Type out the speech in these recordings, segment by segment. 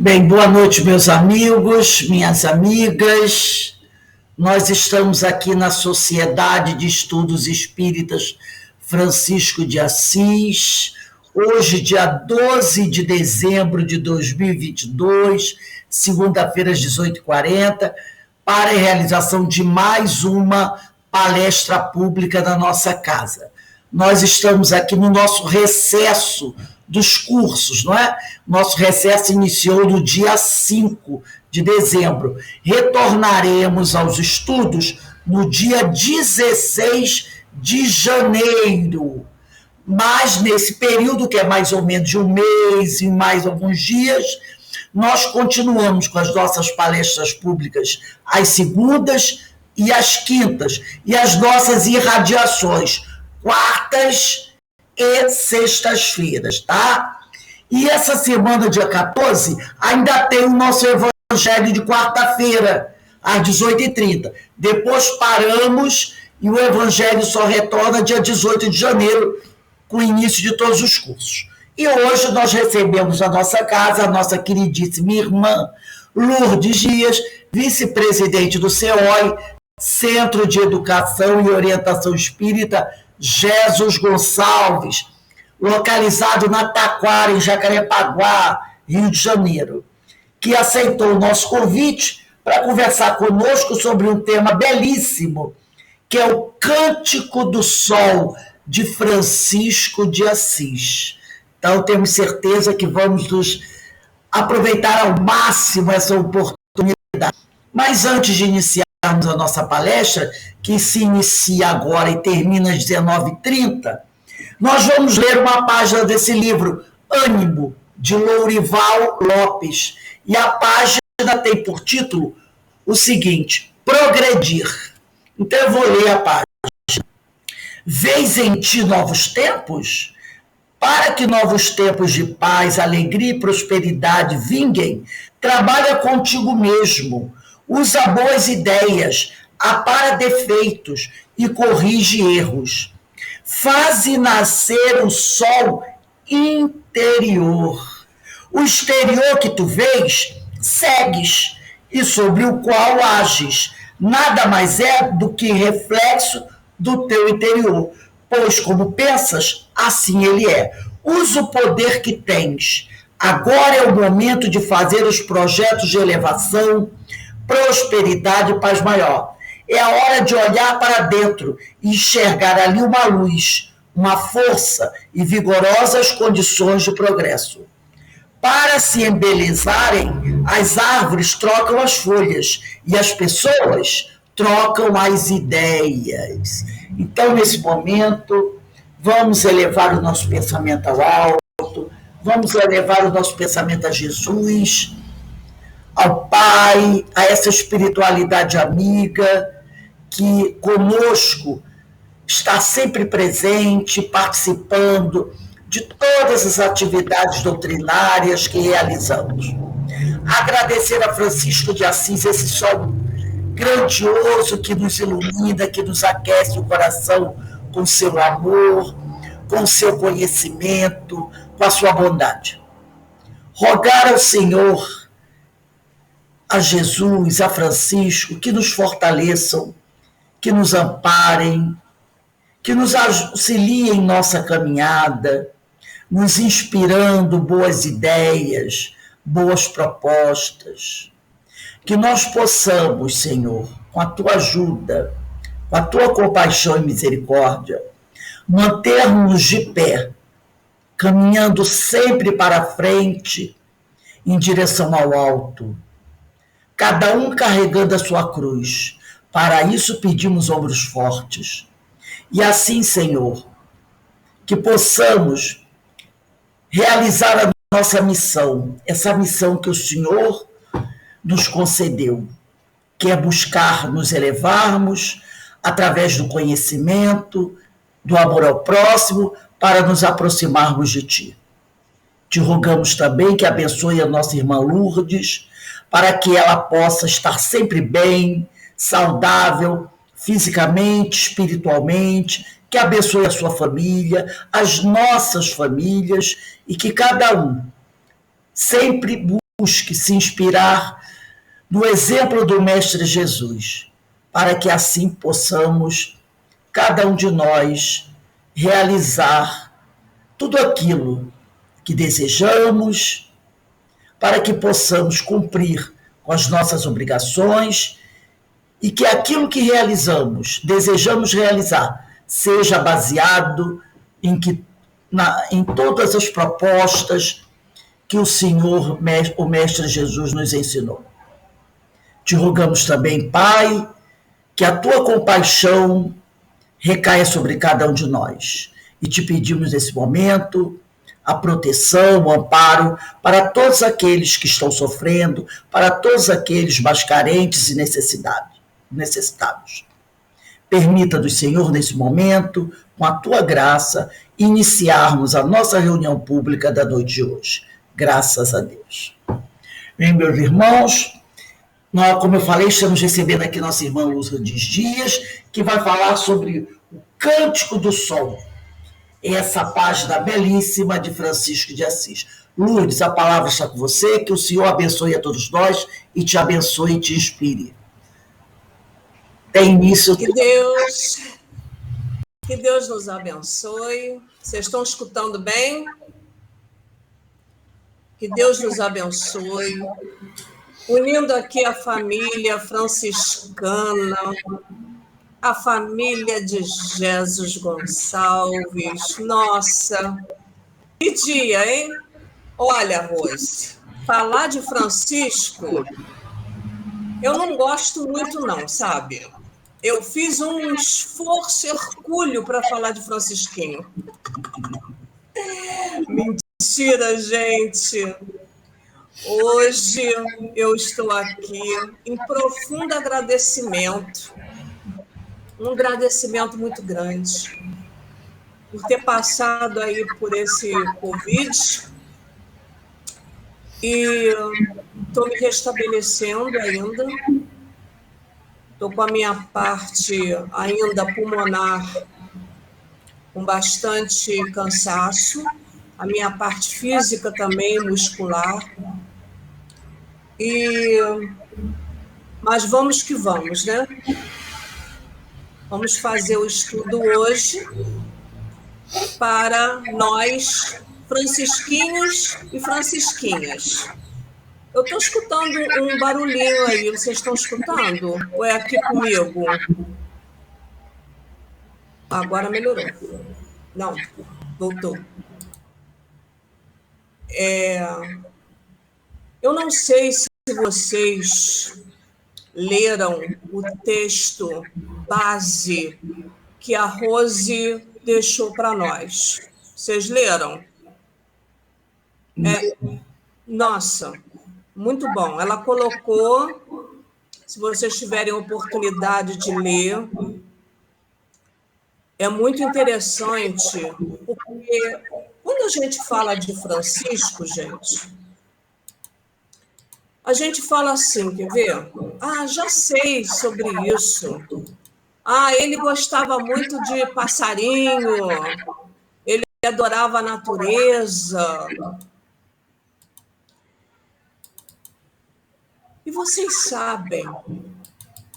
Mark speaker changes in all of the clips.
Speaker 1: Bem, boa noite, meus amigos, minhas amigas. Nós estamos aqui na Sociedade de Estudos Espíritas Francisco de Assis, hoje, dia 12 de dezembro de 2022, segunda-feira, às 18h40, para a realização de mais uma palestra pública da nossa casa. Nós estamos aqui no nosso recesso dos cursos, não é? Nosso recesso iniciou no dia 5 de dezembro. Retornaremos aos estudos no dia 16 de janeiro. Mas nesse período, que é mais ou menos de um mês e mais alguns dias, nós continuamos com as nossas palestras públicas às segundas e às quintas, e as nossas irradiações quartas e sextas-feiras, tá? E essa semana, dia 14, ainda tem o nosso Evangelho de quarta-feira, às 18h30. Depois paramos e o Evangelho só retorna dia 18 de janeiro, com o início de todos os cursos. E hoje nós recebemos na nossa casa a nossa queridíssima irmã Lourdes Dias, vice-presidente do CEOI, Centro de Educação e Orientação Espírita Jesus Gonçalves, localizado na Taquara, em Jacarepaguá, Rio de Janeiro, que aceitou o nosso convite para conversar conosco sobre um tema belíssimo, que é o Cântico do Sol, de Francisco de Assis. Então, temos certeza que vamos nos aproveitar ao máximo essa oportunidade. Mas antes de iniciarmos a nossa palestra, que se inicia agora e termina às 19h30, nós vamos ler uma página desse livro, Ânimo, de Lourival Lopes. E a página tem por título o seguinte: Progredir. Então eu vou ler a página. Vês em ti novos tempos? Para que novos tempos de paz, alegria e prosperidade vinguem, trabalha contigo mesmo, usa boas ideias, apara defeitos e corrige erros. Faze nascer o sol interior. O exterior que tu vês, segues, e sobre o qual ages. Nada mais é do que reflexo do teu interior, pois como pensas, assim ele é. Usa o poder que tens. Agora é o momento de fazer os projetos de elevação, prosperidade e paz maior. É a hora de olhar para dentro e enxergar ali uma luz, uma força e vigorosas condições de progresso. Para se embelezarem, as árvores trocam as folhas e as pessoas trocam as ideias. Então, nesse momento, vamos elevar o nosso pensamento ao alto, vamos elevar o nosso pensamento a Jesus, ao Pai, a essa espiritualidade amiga que conosco está sempre presente, participando de todas as atividades doutrinárias que realizamos. Agradecer a Francisco de Assis, esse sol grandioso que nos ilumina, que nos aquece o coração com seu amor, com seu conhecimento, com a sua bondade. Rogar ao Senhor, a Jesus, a Francisco, que nos fortaleçam, que nos amparem, que nos auxiliem em nossa caminhada, nos inspirando boas ideias, boas propostas. Que nós possamos, Senhor, com a tua ajuda, com a tua compaixão e misericórdia, manter-nos de pé, caminhando sempre para frente, em direção ao alto, cada um carregando a sua cruz. Para isso pedimos ombros fortes. E assim, Senhor, que possamos realizar a nossa missão, essa missão que o Senhor nos concedeu, que é buscar nos elevarmos através do conhecimento, do amor ao próximo, para nos aproximarmos de Ti. Te rogamos também que abençoe a nossa irmã Lourdes, para que ela possa estar sempre bem, saudável, fisicamente, espiritualmente, que abençoe a sua família, as nossas famílias, e que cada um sempre busque se inspirar no exemplo do Mestre Jesus, para que assim possamos, cada um de nós, realizar tudo aquilo que desejamos, para que possamos cumprir com as nossas obrigações e que aquilo que desejamos realizar, seja baseado em todas as propostas que o Senhor, o Mestre Jesus, nos ensinou. Te rogamos também, Pai, que a tua compaixão recaia sobre cada um de nós. E te pedimos nesse momento a proteção, o amparo para todos aqueles que estão sofrendo, para todos aqueles mais carentes e necessitados. Permita-nos, Senhor, nesse momento, com a tua graça, iniciarmos a nossa reunião pública da noite de hoje. Graças a Deus. Bem, meus irmãos, como eu falei, estamos recebendo aqui nossa irmã Lourdes Dias, que vai falar sobre o Cântico do Sol, essa página belíssima de Francisco de Assis. Lourdes, a palavra está com você, que o Senhor abençoe a todos nós e te abençoe e te inspire. Tem início.
Speaker 2: Que Deus nos abençoe. Vocês estão escutando bem? Que Deus nos abençoe. Unindo aqui a família franciscana, a família de Jesus Gonçalves. Nossa, que dia, hein? Olha, Rose, falar de Francisco, eu não gosto muito não, sabe? Eu fiz um esforço hercúleo para falar de Francisquinho. Mentira, gente. Hoje eu estou aqui em profundo agradecimento, um agradecimento muito grande por ter passado aí por esse Covid e estou me restabelecendo ainda, estou com a minha parte ainda pulmonar com bastante cansaço, a minha parte física também, muscular. Mas vamos que vamos, né? Vamos fazer o estudo hoje para nós, francisquinhos e francisquinhas. Eu estou escutando um barulhinho aí, vocês estão escutando? Ou é aqui comigo? Agora melhorou. Não, voltou. Eu não sei se vocês leram o texto base que a Rose deixou para nós. Vocês leram? Nossa, muito bom. Ela colocou, se vocês tiverem oportunidade de ler, é muito interessante, porque quando a gente fala de Francisco, gente, a gente fala assim, quer ver? Já sei sobre isso. Ele gostava muito de passarinho, ele adorava a natureza. E vocês sabem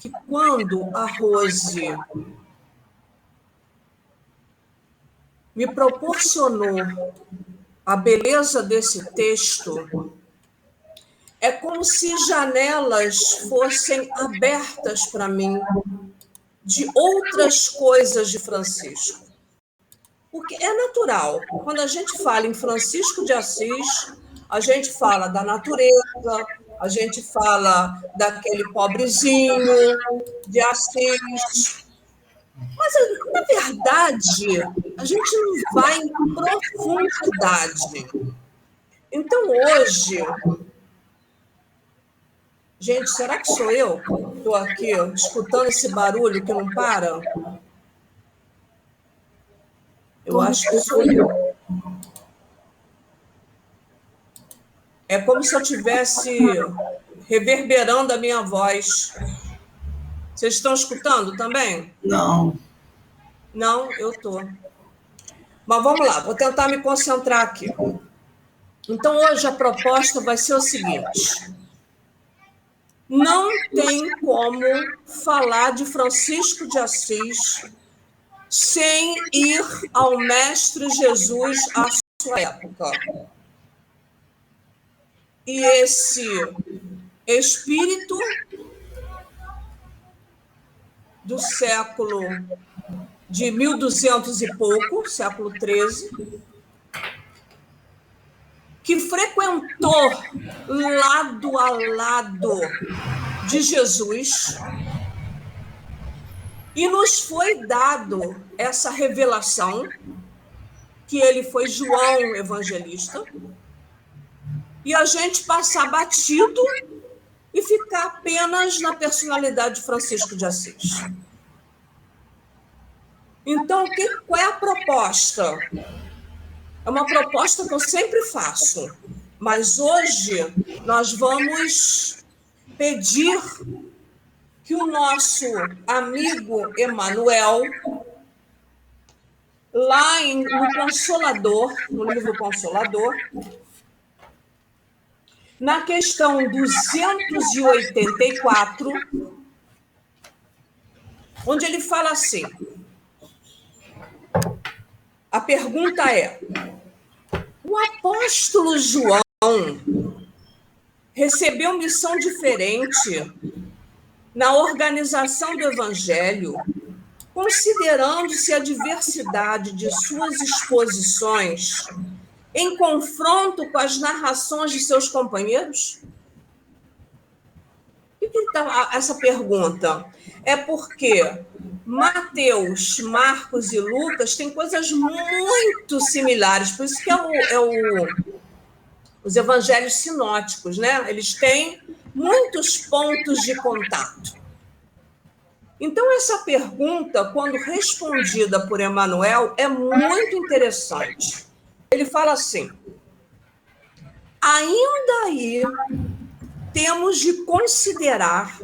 Speaker 2: que quando a Rose me proporcionou a beleza desse texto, é como se janelas fossem abertas para mim de outras coisas de Francisco. Porque é natural. Quando a gente fala em Francisco de Assis, a gente fala da natureza, a gente fala daquele pobrezinho de Assis. Mas, na verdade, a gente não vai em profundidade. Então, hoje... Gente, será que sou eu? Estou aqui escutando esse barulho que não para? Eu acho que sou eu. É como se eu estivesse reverberando a minha voz. Vocês estão escutando também?
Speaker 1: Não.
Speaker 2: Não, eu estou. Mas vamos lá, vou tentar me concentrar aqui. Então, hoje a proposta vai ser o seguinte: não tem como falar de Francisco de Assis sem ir ao Mestre Jesus à sua época. E esse espírito do século de 1200 e pouco, século XIII, que frequentou lado a lado de Jesus, e nos foi dado essa revelação que ele foi João Evangelista, e a gente passar batido e ficar apenas na personalidade de Francisco de Assis. Então, qual é a proposta? É uma proposta que eu sempre faço, mas hoje nós vamos pedir que o nosso amigo Emmanuel, lá no Consolador, no livro Consolador, na questão 284, onde ele fala assim, a pergunta é: o apóstolo João recebeu missão diferente na organização do Evangelho, considerando-se a diversidade de suas exposições em confronto com as narrações de seus companheiros? Por que está essa pergunta? É porque Mateus, Marcos e Lucas têm coisas muito similares, por isso que os evangelhos sinóticos, né? Eles têm muitos pontos de contato. Então, essa pergunta, quando respondida por Emmanuel, é muito interessante. Ele fala assim: ainda aí temos de considerar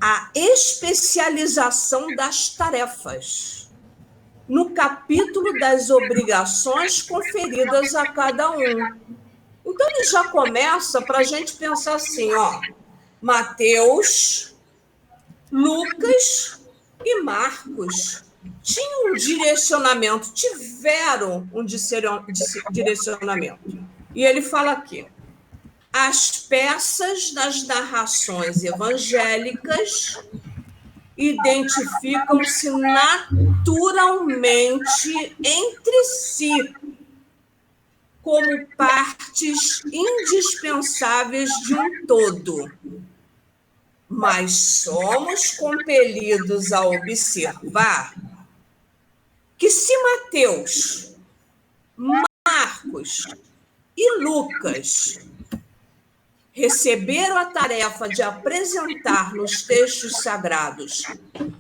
Speaker 2: a especialização das tarefas no capítulo das obrigações conferidas a cada um. Então, ele já começa para a gente pensar assim, ó, Mateus, Lucas e Marcos tinham um direcionamento, tiveram um direcionamento. E ele fala aqui: as peças das narrações evangélicas identificam-se naturalmente entre si como partes indispensáveis de um todo, mas somos compelidos a observar que se Mateus, Marcos e Lucas receberam a tarefa de apresentar nos textos sagrados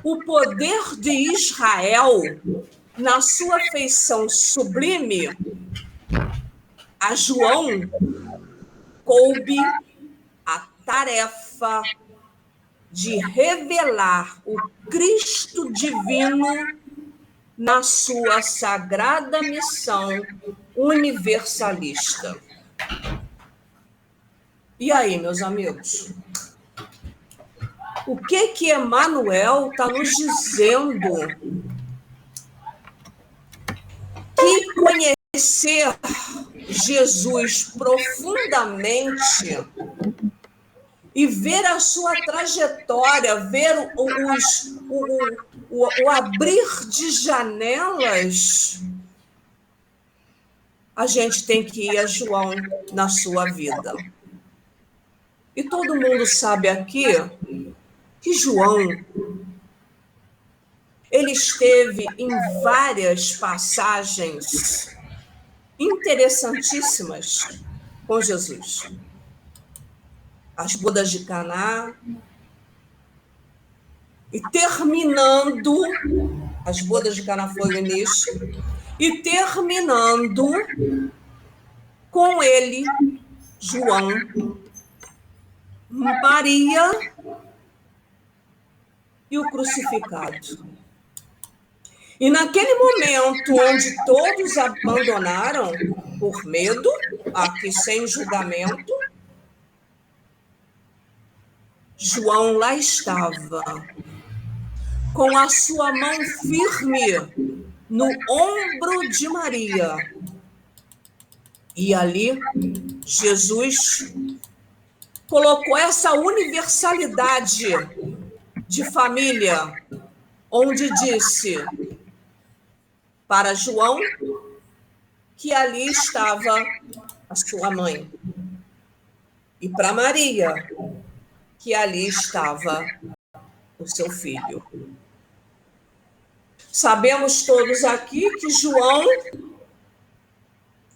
Speaker 2: o poder de Israel na sua feição sublime, a João coube a tarefa de revelar o Cristo divino na sua sagrada missão universalista. E aí, meus amigos? O que Emmanuel está nos dizendo? Que conhecer Jesus profundamente e ver a sua trajetória, ver o abrir de janelas, a gente tem que ir a João na sua vida. E todo mundo sabe aqui que João, ele esteve em várias passagens interessantíssimas com Jesus. As bodas de Caná, e terminando, as bodas de Caná foi o início, e terminando com ele, João, Maria e o crucificado. E naquele momento onde todos abandonaram por medo, aqui sem julgamento, João lá estava, com a sua mão firme no ombro de Maria. E ali, Jesus colocou essa universalidade de família, onde disse para João que ali estava a sua mãe, e para Maria que ali estava o seu filho. Sabemos todos aqui que João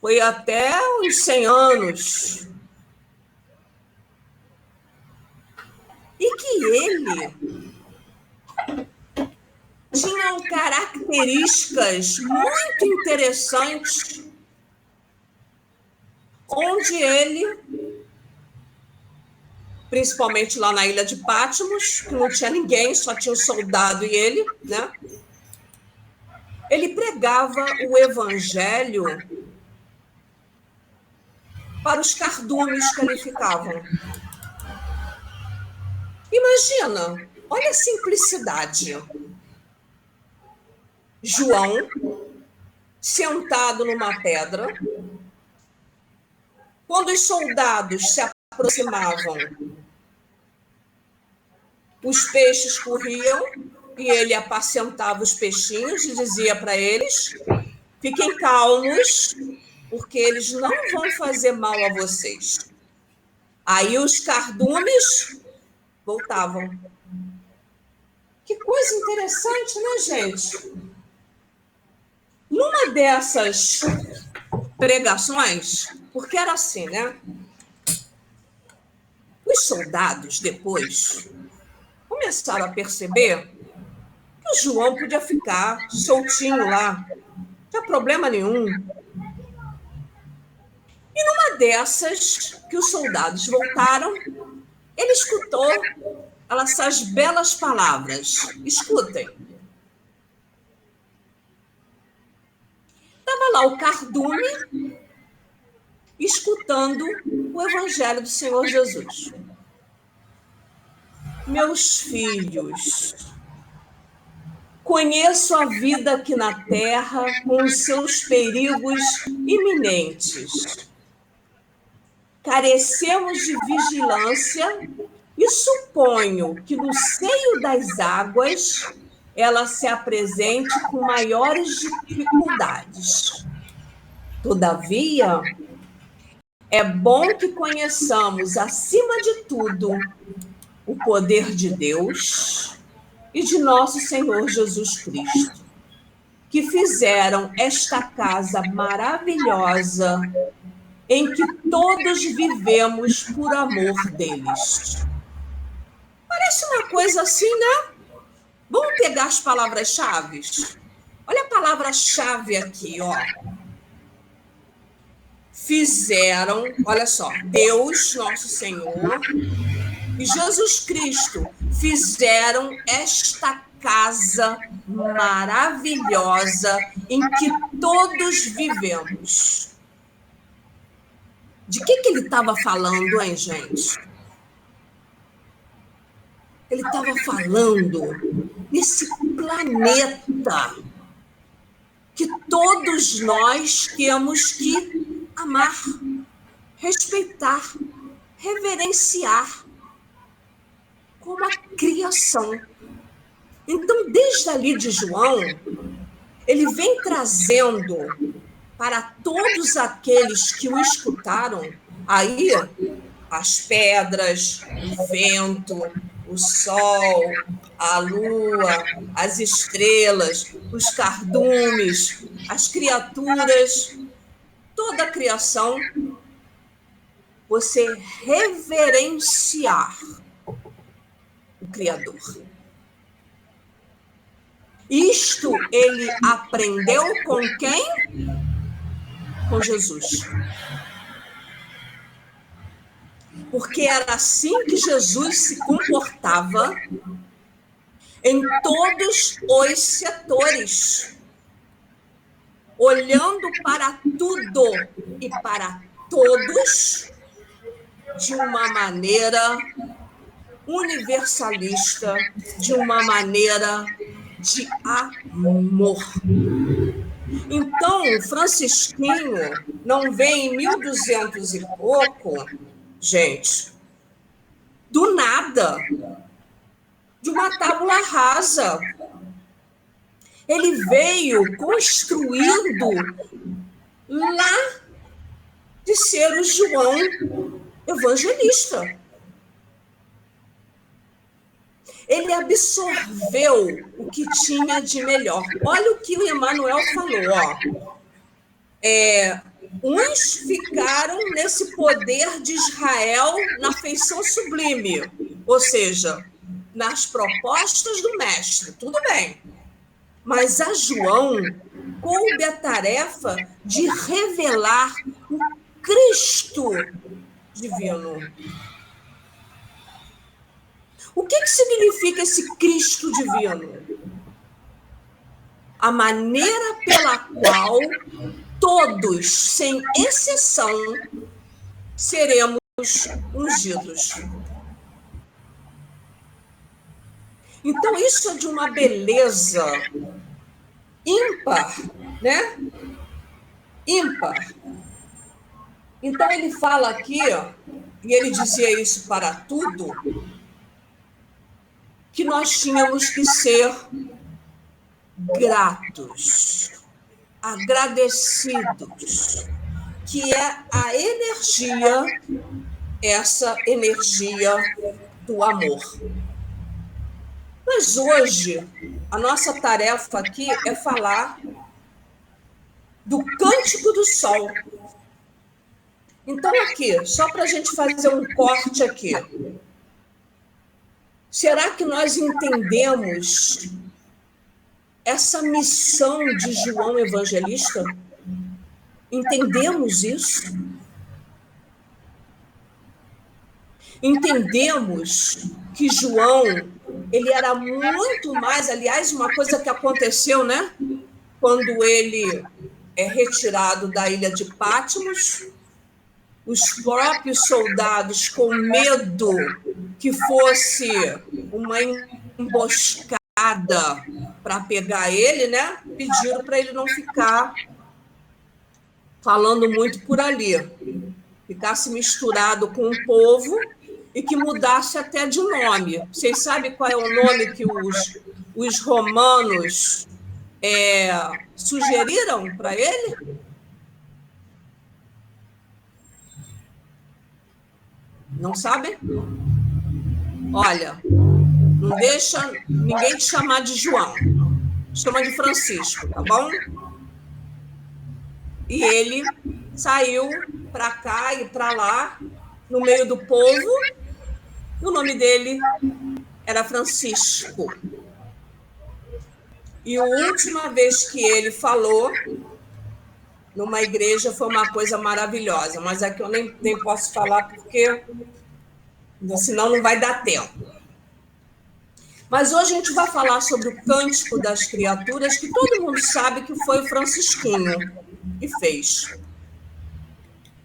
Speaker 2: foi até os 100 anos e que ele tinha características muito interessantes, onde ele, principalmente lá na ilha de Patmos, que não tinha ninguém, só tinha um soldado e ele, né? Ele pregava o evangelho para os cardumes que ali ficavam. Imagina, olha a simplicidade. João, sentado numa pedra, quando os soldados se aproximavam, os peixes corriam e ele apacentava os peixinhos e dizia para eles: fiquem calmos, porque eles não vão fazer mal a vocês. Aí os cardumes voltavam. Que coisa interessante, né, gente? Numa dessas pregações, porque era assim, né? Os soldados, depois, começaram a perceber que o João podia ficar soltinho lá, não tinha problema nenhum. E numa dessas que os soldados voltaram, ele escutou essas belas palavras. Escutem. Estava lá o cardume escutando o evangelho do Senhor Jesus. Meus filhos, conheço a vida aqui na terra com os seus perigos iminentes. Carecemos de vigilância e suponho que no seio das águas ela se apresente com maiores dificuldades. Todavia, é bom que conheçamos, acima de tudo, o poder de Deus e de nosso Senhor Jesus Cristo, que fizeram esta casa maravilhosa em que todos vivemos por amor deles. Parece uma coisa assim, né? Vamos pegar as palavras-chave? Olha a palavra-chave aqui, ó. Fizeram, olha só, Deus, nosso Senhor, e Jesus Cristo fizeram esta casa maravilhosa em que todos vivemos. De que ele estava falando, hein, gente? Ele estava falando nesse planeta que todos nós temos que amar, respeitar, reverenciar como a criação. Então, desde ali de João, ele vem trazendo para todos aqueles que o escutaram, aí as pedras, o vento, o sol, a lua, as estrelas, os cardumes, as criaturas, toda a criação, você reverenciar o Criador. Isto ele aprendeu com quem? Com Jesus. Porque era assim que Jesus se comportava, em todos os setores, olhando para tudo e para todos de uma maneira universalista, de uma maneira de amor. Então, Francisquinho não vem em 1200 e pouco, gente, do nada, de uma tábula rasa. Ele veio construindo lá de ser o João Evangelista. Ele absorveu o que tinha de melhor. Olha o que o Emmanuel falou. Uns ficaram nesse poder de Israel na feição sublime, ou seja, nas propostas do mestre, tudo bem. Mas a João coube a tarefa de revelar o Cristo divino. O que significa esse Cristo divino? A maneira pela qual todos, sem exceção, seremos ungidos. Então, isso é de uma beleza ímpar, né? Ímpar. Então, ele fala aqui, e ele dizia isso para tudo, que nós tínhamos que ser gratos, agradecidos, que é a energia, essa energia do amor. Mas hoje, a nossa tarefa aqui é falar do Cântico do Sol. Então, aqui, só para a gente fazer um corte aqui. Será que nós entendemos essa missão de João Evangelista? Entendemos isso? Entendemos que João, ele era muito mais, aliás, uma coisa que aconteceu, né? Quando ele é retirado da ilha de Patmos, os próprios soldados, com medo que fosse uma emboscada para pegar ele, né? Pediram para ele não ficar falando muito por ali, ficasse misturado com o povo e que mudasse até de nome. Vocês sabem qual é o nome que os romanos sugeriram para ele? Não sabem? Olha, não deixa ninguém te chamar de João. Chama de Francisco, tá bom? E ele saiu para cá e para lá, no meio do povo, e o nome dele era Francisco. E a última vez que ele falou numa igreja foi uma coisa maravilhosa, mas aqui eu nem posso falar porque senão não vai dar tempo. Mas hoje a gente vai falar sobre o Cântico das Criaturas, que todo mundo sabe que foi o Francisquinho que fez.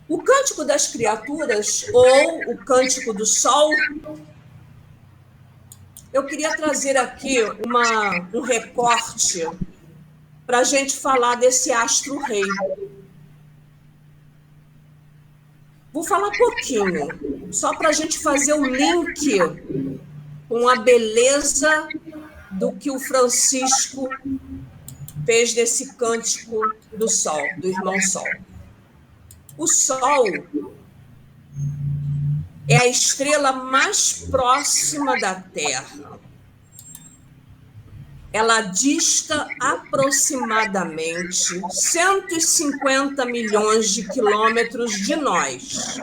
Speaker 2: O Cântico das Criaturas, ou o Cântico do Sol, eu queria trazer aqui um recorte para a gente falar desse astro-rei. Vou falar pouquinho, só para a gente fazer o link com a beleza do que o Francisco fez desse Cântico do Sol, do Irmão Sol. O Sol é a estrela mais próxima da Terra. Ela dista aproximadamente 150 milhões de quilômetros de nós.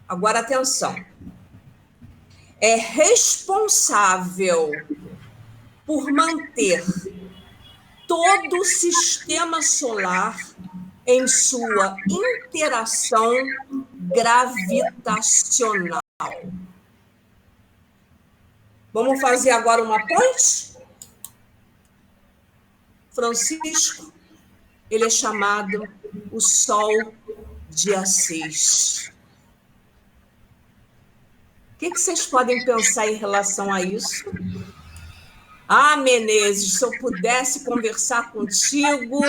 Speaker 2: Agora, atenção. É responsável por manter todo o sistema solar em sua interação gravitacional. Vamos fazer agora uma ponte? Francisco, ele é chamado o Sol de Assis. O que vocês podem pensar em relação a isso? Ah, Menezes, se eu pudesse conversar contigo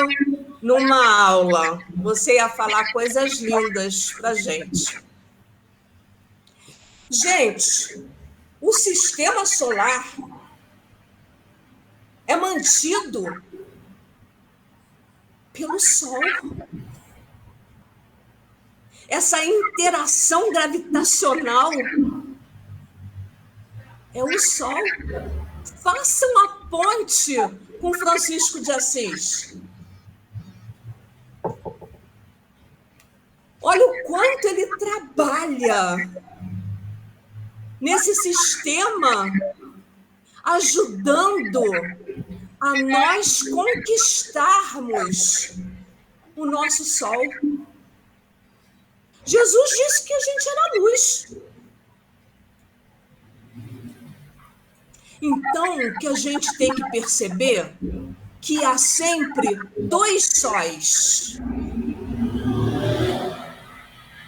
Speaker 2: numa aula, você ia falar coisas lindas para a gente. Gente, o sistema solar é mantido pelo Sol. Essa interação gravitacional é o Sol. Façam a ponte com Francisco de Assis. Olha o quanto ele trabalha nesse sistema, ajudando a nós conquistarmos o nosso Sol. Jesus disse que a gente era luz. Então, o que a gente tem que perceber que há sempre dois sóis.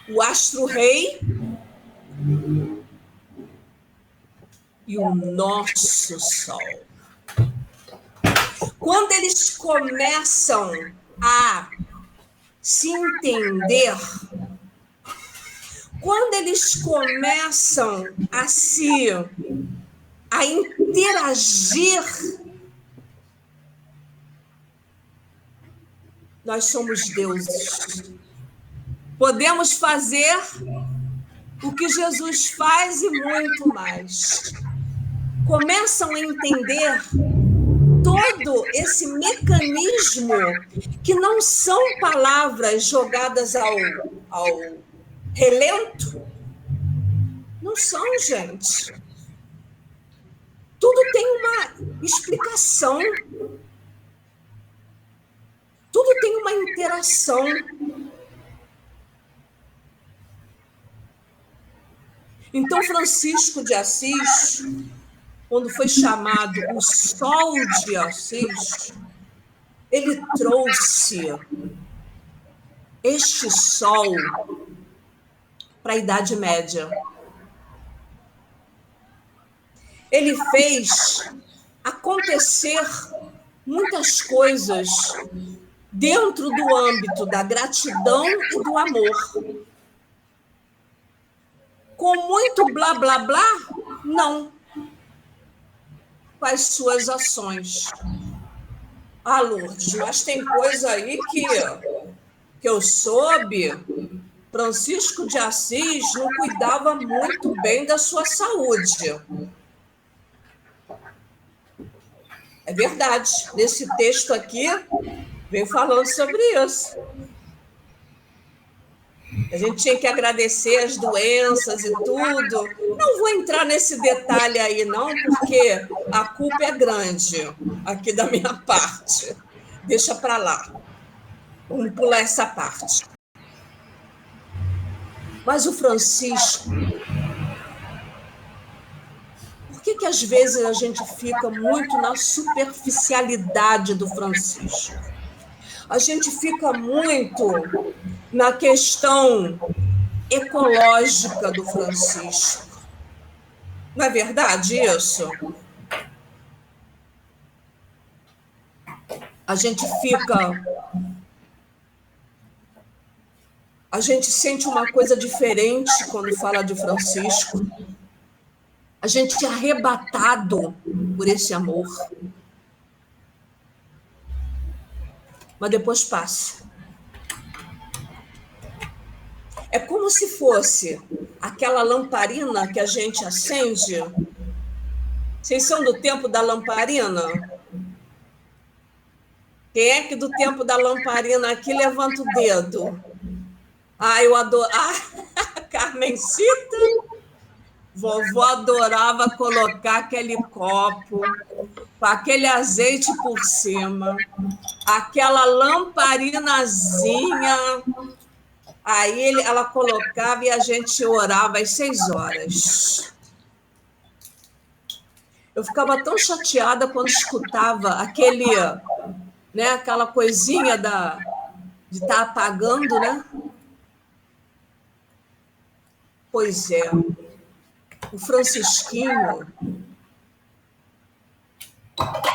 Speaker 2: O astro-rei e o nosso Sol. Quando eles começam a se entender, quando eles começam a interagir, nós somos deuses. Podemos fazer o que Jesus faz e muito mais. Começam a entender todo esse mecanismo que não são palavras jogadas ao relento. Não são, gente. Tudo tem uma explicação. Tudo tem uma interação. Então, Francisco de Assis, quando foi chamado o Sol de Assis, ele trouxe este sol para a Idade Média. Ele fez acontecer muitas coisas dentro do âmbito da gratidão e do amor. Com muito blá, blá, blá? Não. Com as suas ações. Ah, Lourdes, mas tem coisa aí que eu soube. Francisco de Assis não cuidava muito bem da sua saúde. É verdade. Nesse texto aqui, vem falando sobre isso. A gente tinha que agradecer as doenças e tudo. Não vou entrar nesse detalhe aí, não, porque a culpa é grande aqui da minha parte. Deixa para lá. Vamos pular essa parte. Mas o Francisco, por que às vezes a gente fica muito na superficialidade do Francisco? A gente fica muito na questão ecológica do Francisco. Não é verdade isso? A gente sente uma coisa diferente quando fala de Francisco. A gente é arrebatado por esse amor. Mas depois passa. É como se fosse aquela lamparina que a gente acende. Vocês são do tempo da lamparina? Quem é que do tempo da lamparina aqui levanta o dedo? Ah, eu adoro. Ah, Carmencita. Vovó adorava colocar aquele copo com aquele azeite por cima, aquela lamparinazinha. Aí ela colocava e a gente orava às 6 horas. Eu ficava tão chateada quando escutava aquele, né, aquela coisinha de estar apagando, né? Pois é, o Francisquinho,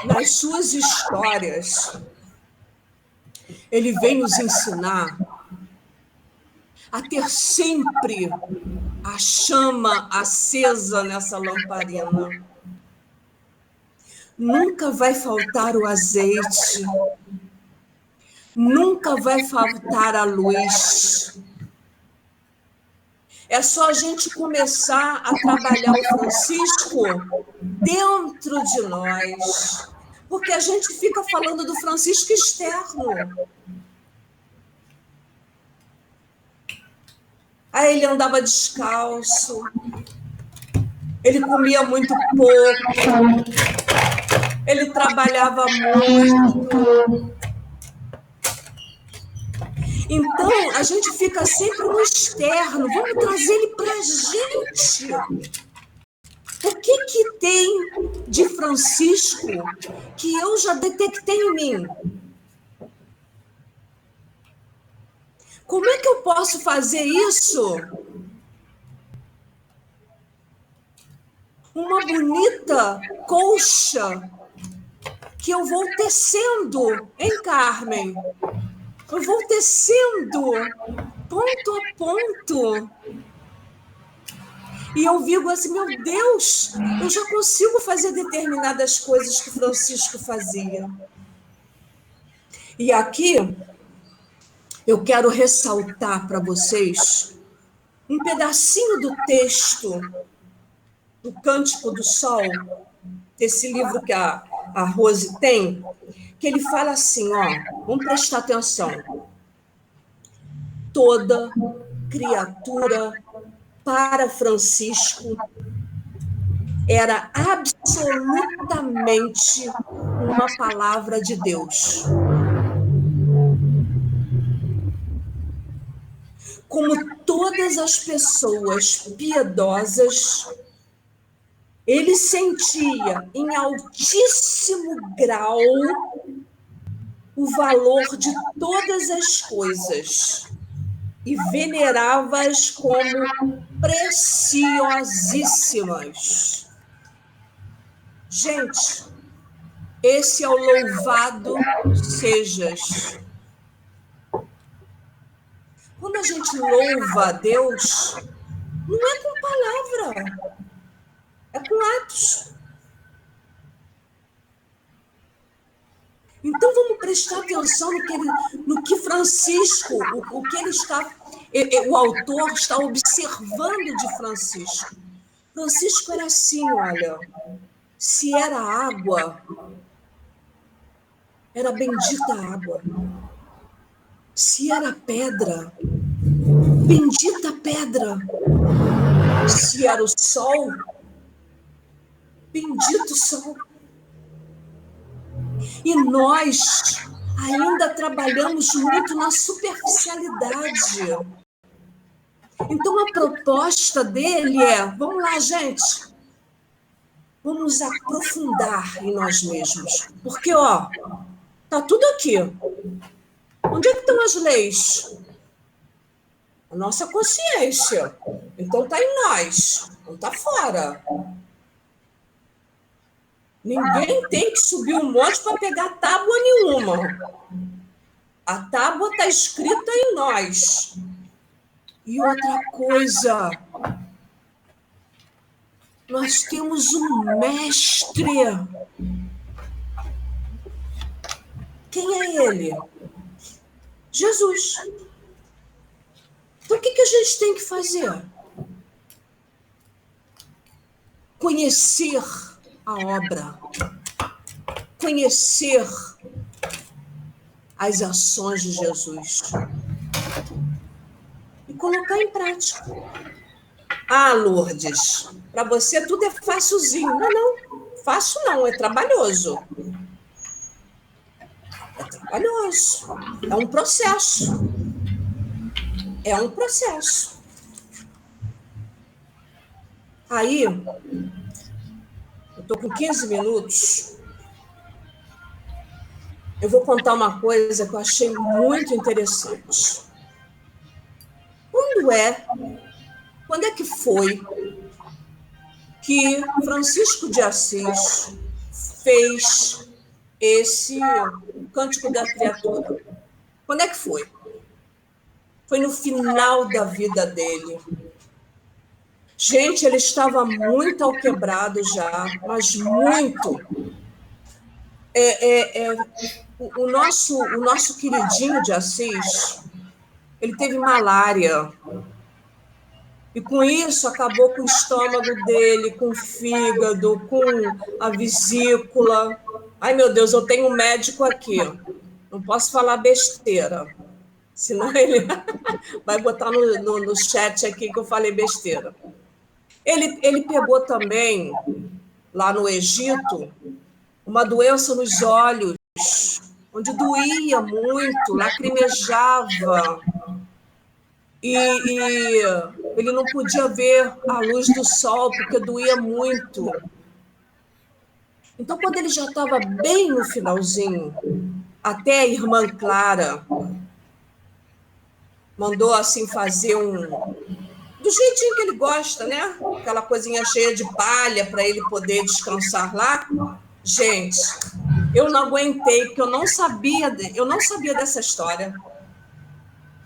Speaker 2: nas suas histórias, ele vem nos ensinar a ter sempre a chama acesa nessa lamparina. Nunca vai faltar o azeite, nunca vai faltar a luz. É só a gente começar a trabalhar o Francisco dentro de nós, porque a gente fica falando do Francisco externo. Aí ele andava descalço, ele comia muito pouco, ele trabalhava muito. Então, a gente fica sempre no externo. Vamos trazer ele para a gente. O que tem de Francisco que eu já detectei em mim? Como é que eu posso fazer isso? Uma bonita colcha que eu vou tecendo, hein, Carmen? Eu vou tecendo, ponto a ponto. E eu digo assim, meu Deus, eu já consigo fazer determinadas coisas que Francisco fazia. E aqui, eu quero ressaltar para vocês um pedacinho do texto do Cântico do Sol, desse livro que a Rose tem, que ele fala assim, ó, vamos prestar atenção. Toda criatura para Francisco era absolutamente uma palavra de Deus. Como todas as pessoas piedosas, ele sentia em altíssimo grau o valor de todas as coisas e venerava-as como preciosíssimas. Gente, esse é o louvado sejas. Quando a gente louva a Deus, não é com palavra, é com atos. Então vamos prestar atenção no que Francisco, o que ele está, o autor está observando de Francisco. Francisco era assim, olha, se era água, era bendita água. Se era pedra, bendita pedra. Se era o sol, bendito sol. E nós ainda trabalhamos muito na superficialidade. Então, a proposta dele é, vamos lá, gente, vamos aprofundar em nós mesmos. Porque, ó, tá tudo aqui. Onde é que estão as leis? A nossa consciência. Então, está em nós, não está fora. Ninguém tem que subir um monte para pegar tábua nenhuma. A tábua está escrita em nós. E outra coisa, nós temos um mestre. Quem é ele? Jesus. Então, o que a gente tem que fazer? Conhecer a obra, conhecer as ações de Jesus e colocar em prática. Ah, Lourdes, para você tudo é facilzinho. Não, fácil não, é trabalhoso. É trabalhoso, é um processo. É um processo. Aí, eu estou com 15 minutos. Eu vou contar uma coisa que eu achei muito interessante. Quando é que foi que Francisco de Assis fez esse Cântico da Criatura? Quando é que foi? Foi no final da vida dele. Gente, ele estava muito alquebrado já, mas muito. O nosso queridinho de Assis, ele teve malária. E com isso acabou com o estômago dele, com o fígado, com a vesícula. Ai, meu Deus, eu tenho um médico aqui. Não posso falar besteira. Senão ele vai botar no chat aqui que eu falei besteira. Ele pegou também, lá no Egito, uma doença nos olhos, onde doía muito, lacrimejava. E ele não podia ver a luz do sol, porque doía muito. Então, quando ele já estava bem no finalzinho, até a irmã Clara mandou assim fazer do jeitinho que ele gosta, né? Aquela coisinha cheia de palha para ele poder descansar lá. Gente, eu não aguentei, porque eu não sabia dessa história.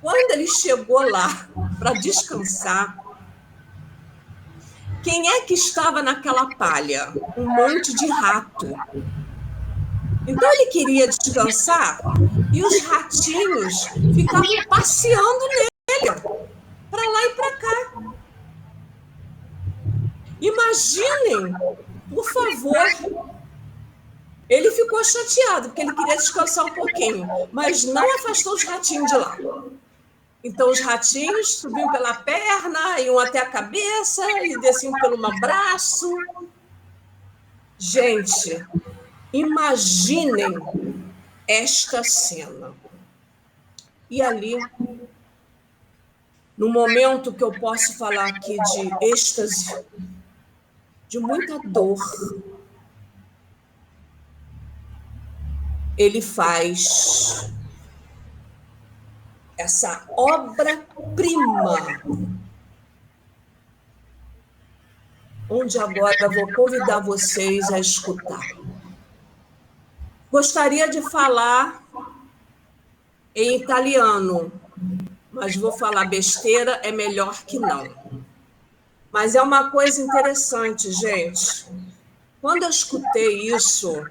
Speaker 2: Quando ele chegou lá para descansar, quem é que estava naquela palha? Um monte de rato. Então ele queria descansar e os ratinhos ficavam passeando nele, para lá e para cá. Imaginem, por favor. Ele ficou chateado, porque ele queria descansar um pouquinho, mas não afastou os ratinhos de lá. Então, os ratinhos subiam pela perna, iam até a cabeça e desciam pelo braço. Gente, imaginem esta cena. E ali, no momento que eu posso falar aqui de êxtase, de muita dor, ele faz essa obra-prima, onde agora eu vou convidar vocês a escutar. Gostaria de falar em italiano, mas vou falar besteira, é melhor que não. Mas é uma coisa interessante, gente. Quando eu escutei isso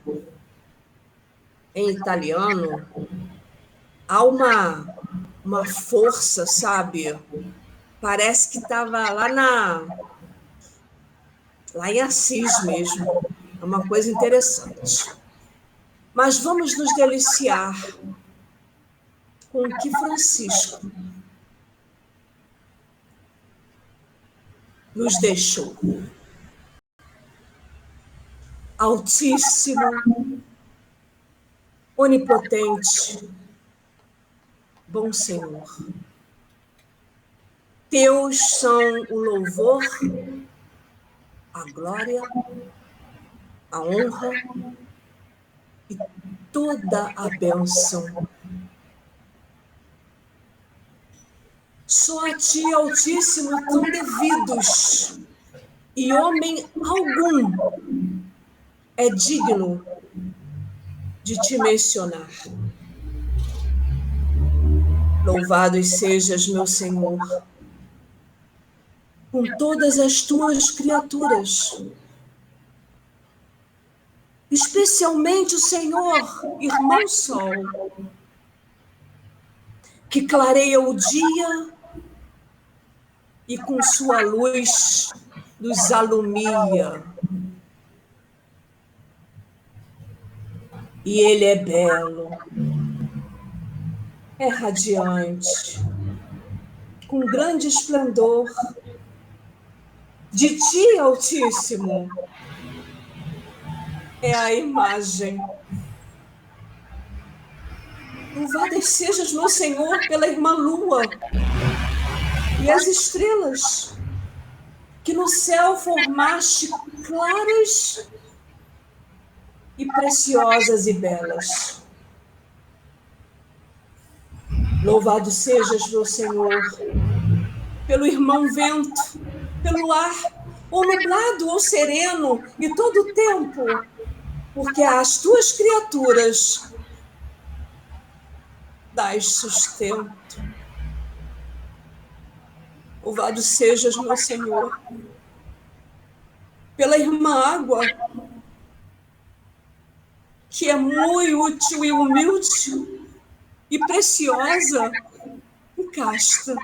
Speaker 2: em italiano, há uma força, sabe? Parece que estava lá em Assis mesmo. É uma coisa interessante. Mas vamos nos deliciar com o que Francisco nos deixou. Altíssimo, onipotente, bom Senhor, teus são o louvor, a glória, a honra e toda a bênção. Só a ti, Altíssimo, tão devidos, e homem algum é digno de te mencionar. Louvado sejas, meu Senhor, com todas as tuas criaturas, especialmente o Senhor, irmão Sol, que clareia o dia e com sua luz nos alumia. E ele é belo, é radiante, com grande esplendor. De ti, Altíssimo, é a imagem. Louvado sejas, meu Senhor, pela irmã Lua e as estrelas que no céu formaste claras e preciosas e belas. Louvado sejas, meu Senhor, pelo irmão vento, pelo ar, ou nublado ou sereno, e todo o tempo, porque às tuas criaturas dás sustento. Louvado sejas, meu Senhor, pela irmã água, que é muito útil e humilde, e preciosa e casta.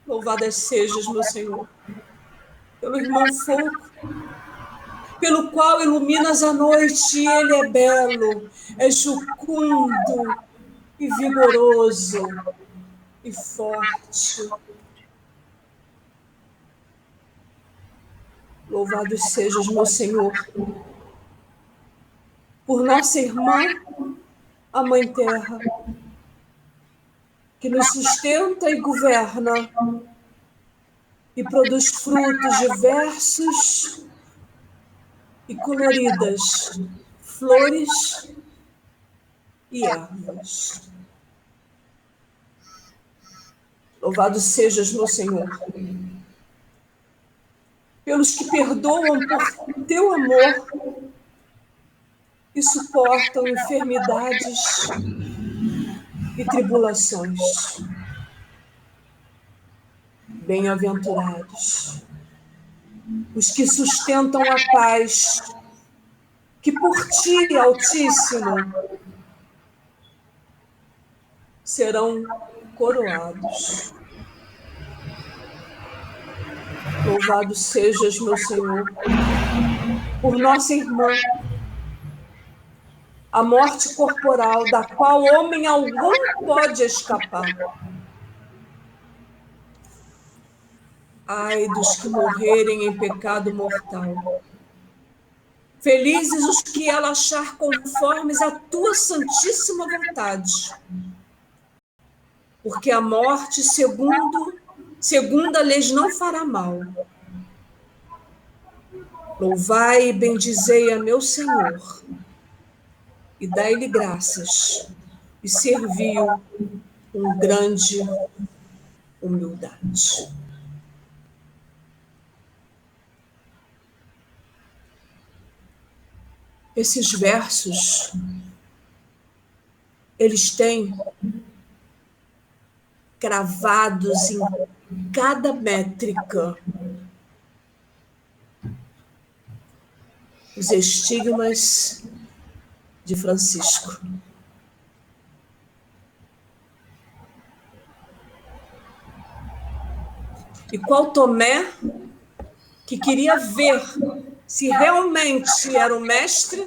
Speaker 2: Louvadas sejas, meu Senhor, pelo irmão fogo, pelo qual iluminas a noite, e ele é belo, é jucundo e vigoroso e forte. Louvado sejas, meu Senhor, por nossa irmã, a Mãe Terra, que nos sustenta e governa e produz frutos diversos e coloridas, flores e ervas. Louvado sejas, meu Senhor, pelos que perdoam por teu amor e suportam enfermidades e tribulações. Bem-aventurados os que sustentam a paz, que por ti, Altíssimo, serão coroados. Louvado sejas, meu Senhor, por nossa irmã, a morte corporal, da qual homem algum pode escapar. Ai dos que morrerem em pecado mortal. Felizes os que ela achar conformes à tua santíssima vontade. Porque a morte, segunda lhes não fará mal. Louvai e bendizei a meu Senhor, e dai-lhe graças, e servi-o com grande humildade. Esses versos, eles têm cravados em cada métrica os estigmas de Francisco. E qual Tomé que queria ver se realmente era o mestre,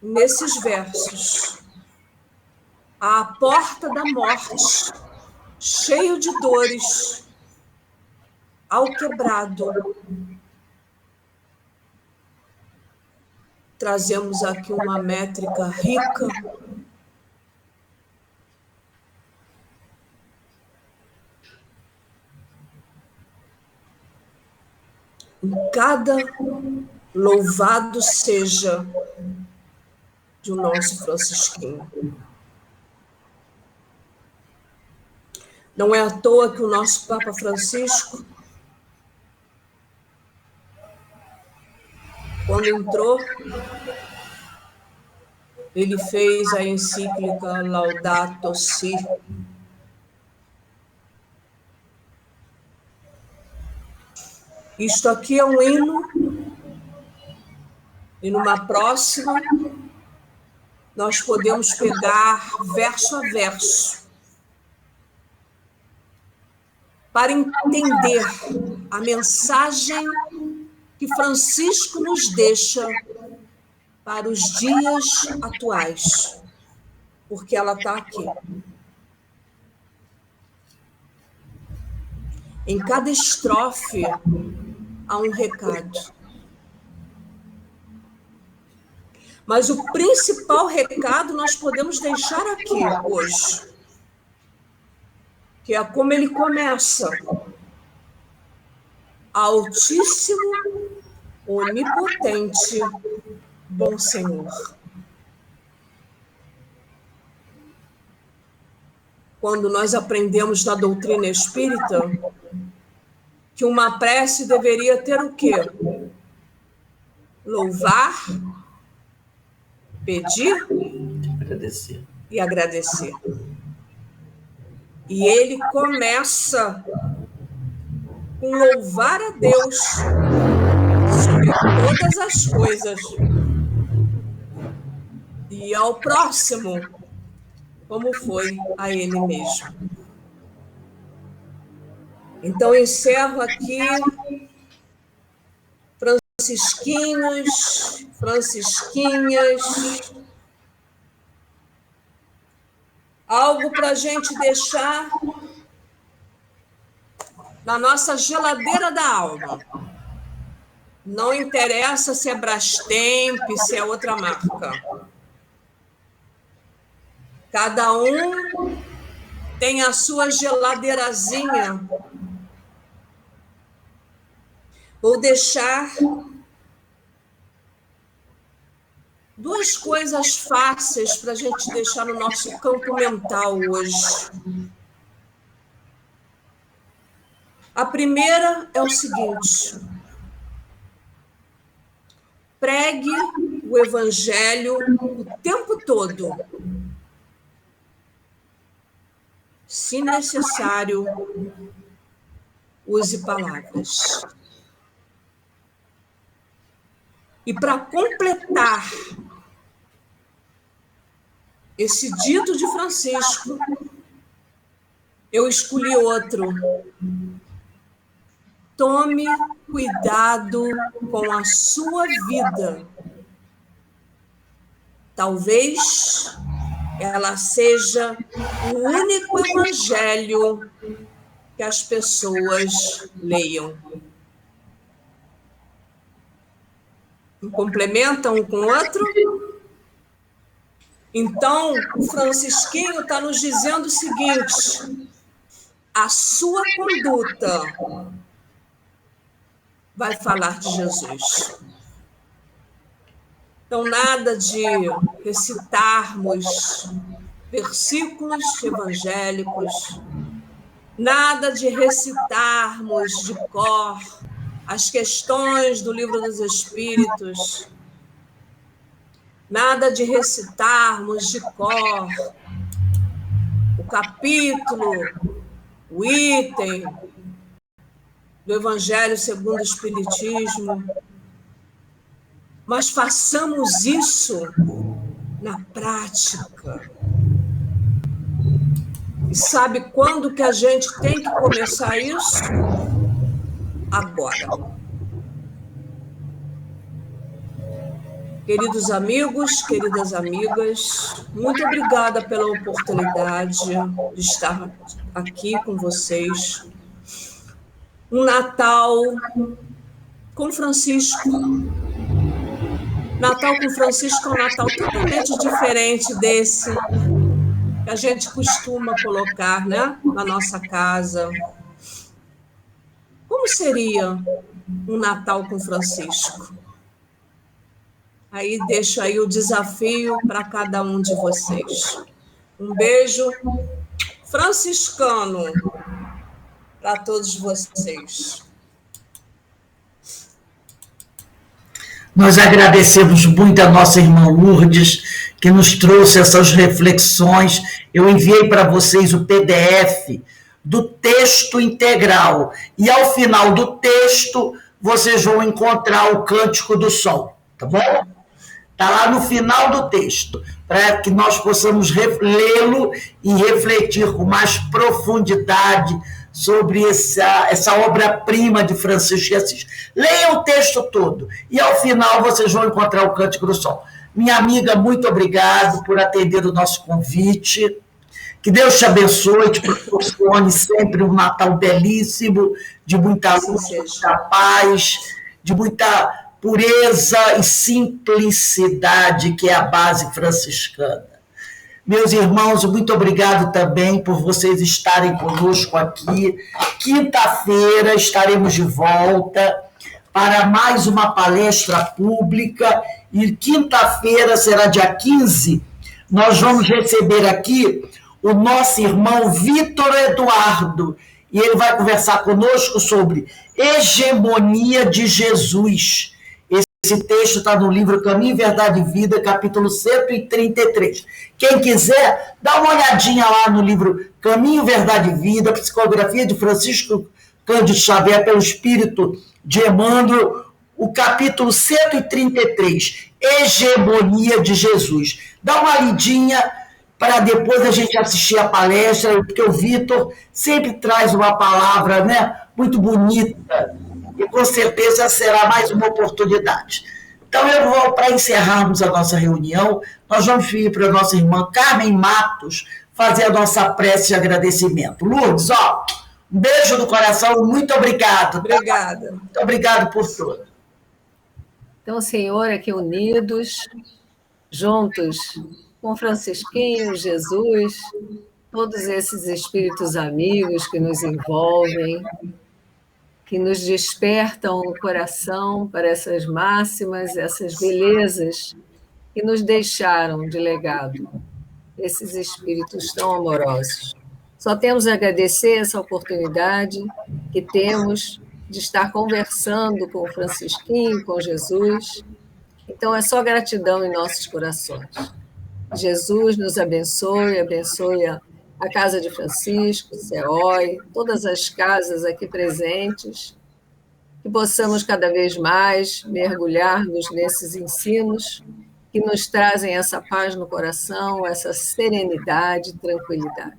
Speaker 2: nesses versos, à porta da morte, cheio de dores, alquebrado, trazemos aqui uma métrica rica, em cada louvado seja de o nosso Francisquinho. Não é à toa que o nosso Papa Francisco, quando entrou, ele fez a encíclica Laudato Si. Isto aqui é um hino, e numa próxima nós podemos pegar verso a verso para entender a mensagem que Francisco nos deixa para os dias atuais, porque ela está aqui. Em cada estrofe há um recado. Mas o principal recado nós podemos deixar aqui hoje, que é como ele começa. Altíssimo, onipotente, bom Senhor. Quando nós aprendemos na doutrina espírita que uma prece deveria ter o quê? Louvar, pedir e agradecer. E ele começa com louvar a Deus sobre todas as coisas e ao próximo, como foi a ele mesmo. Então, encerro aqui, francisquinhos, francisquinhas, algo para a gente deixar na nossa geladeira da alma. Não interessa se é Brastemp, se é outra marca. Cada um tem a sua geladeirazinha. Vou deixar duas coisas fáceis para a gente deixar no nosso campo mental hoje. A primeira é o seguinte: pregue o Evangelho o tempo todo. Se necessário, use palavras. E para completar esse dito de Francisco, eu escolhi outro. Tome cuidado com a sua vida. Talvez ela seja o único evangelho que as pessoas leiam. Complementam um com o outro? Então, o francisquinho está nos dizendo o seguinte: a sua conduta vai falar de Jesus. Então, nada de recitarmos versículos evangélicos, nada de recitarmos de cor as questões do Livro dos Espíritos, nada de recitarmos de cor o capítulo, o item do Evangelho segundo o Espiritismo, mas façamos isso na prática. E sabe quando que a gente tem que começar isso? Agora. Queridos amigos, queridas amigas, muito obrigada pela oportunidade de estar aqui com vocês. Um Natal com Francisco. Natal com Francisco é um Natal totalmente diferente desse que a gente costuma colocar, né, na nossa casa. Como seria um Natal com Francisco? Aí deixo aí o desafio para cada um de vocês. Um beijo franciscano para todos vocês.
Speaker 1: Nós agradecemos muito a nossa irmã Lourdes, que nos trouxe essas reflexões. Eu enviei para vocês o PDF do texto integral. E ao final do texto, vocês vão encontrar o Cântico do Sol, tá bom? Está lá no final do texto, para que nós possamos lê-lo e refletir com mais profundidade sobre essa obra-prima de Francisco de Assis. Leiam o texto todo e, ao final, vocês vão encontrar o Cântico do Sol. Minha amiga, muito obrigado por atender o nosso convite. Que Deus te abençoe, te proporcione sempre um Natal belíssimo, de muita luz, de muita paz, de muita pureza e simplicidade, que é a base franciscana. Meus irmãos, muito obrigado também por vocês estarem conosco aqui. Quinta-feira estaremos de volta para mais uma palestra pública, e quinta-feira, será dia 15, nós vamos receber aqui o nosso irmão Vitor Eduardo, e ele vai conversar conosco sobre hegemonia de Jesus. Esse texto está no livro Caminho, Verdade e Vida, capítulo 133. Quem quiser, dá uma olhadinha lá no livro Caminho, Verdade e Vida, psicografia de Francisco Cândido Xavier, pelo Espírito de Emmanuel, o capítulo 133, hegemonia de Jesus. Dá uma lidinha para depois a gente assistir a palestra, porque o Vitor sempre traz uma palavra, né, muito bonita, e com certeza será mais uma oportunidade. Então, eu vou, para encerrarmos a nossa reunião, nós vamos pedir para a nossa irmã Carmen Matos fazer a nossa prece de agradecimento. Lourdes, um beijo no coração, muito obrigado.
Speaker 2: Obrigada.
Speaker 1: Muito obrigado por tudo.
Speaker 3: Então, Senhor, aqui unidos, juntos com Francisquinho, Jesus, todos esses espíritos amigos que nos envolvem, que nos despertam o coração para essas máximas, essas belezas que nos deixaram de legado, esses espíritos tão amorosos. Só temos a agradecer essa oportunidade que temos de estar conversando com o Francisquinho, com Jesus. Então, é só gratidão em nossos corações. Jesus nos abençoe, abençoe a Casa de Francisco, CEOI, todas as casas aqui presentes, que possamos cada vez mais mergulharmos nesses ensinos que nos trazem essa paz no coração, essa serenidade, tranquilidade.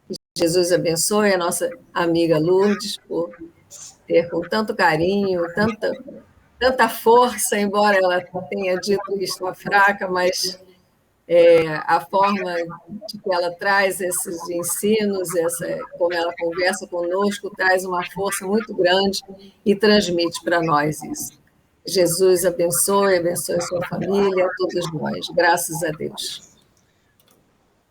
Speaker 3: Que Jesus abençoe a nossa amiga Lourdes por ter com tanto carinho, tanta força, embora ela tenha dito que está fraca, mas a forma de que ela traz esses ensinos, como ela conversa conosco, traz uma força muito grande e transmite para nós isso. Jesus abençoe sua família, todos nós. Graças a Deus.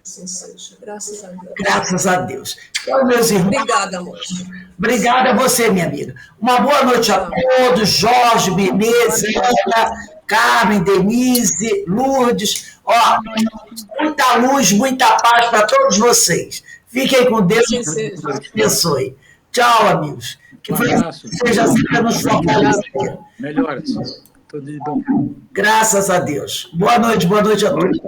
Speaker 2: Assim seja. Graças a Deus.
Speaker 1: Graças a Deus. Então, meus irmãos...
Speaker 2: Obrigada, amor.
Speaker 1: Obrigada a você, minha amiga. Uma boa noite a todos, Jorge, Menezes, Ana, Carmen, Denise, Lourdes. Muita luz, muita paz para todos vocês. Fiquem com Deus e Deus abençoe. Tchau, amigos. Que seja sempre nos fortalecer.
Speaker 4: Melhoras. Tudo de bom.
Speaker 1: Graças a Deus. Boa noite a todos.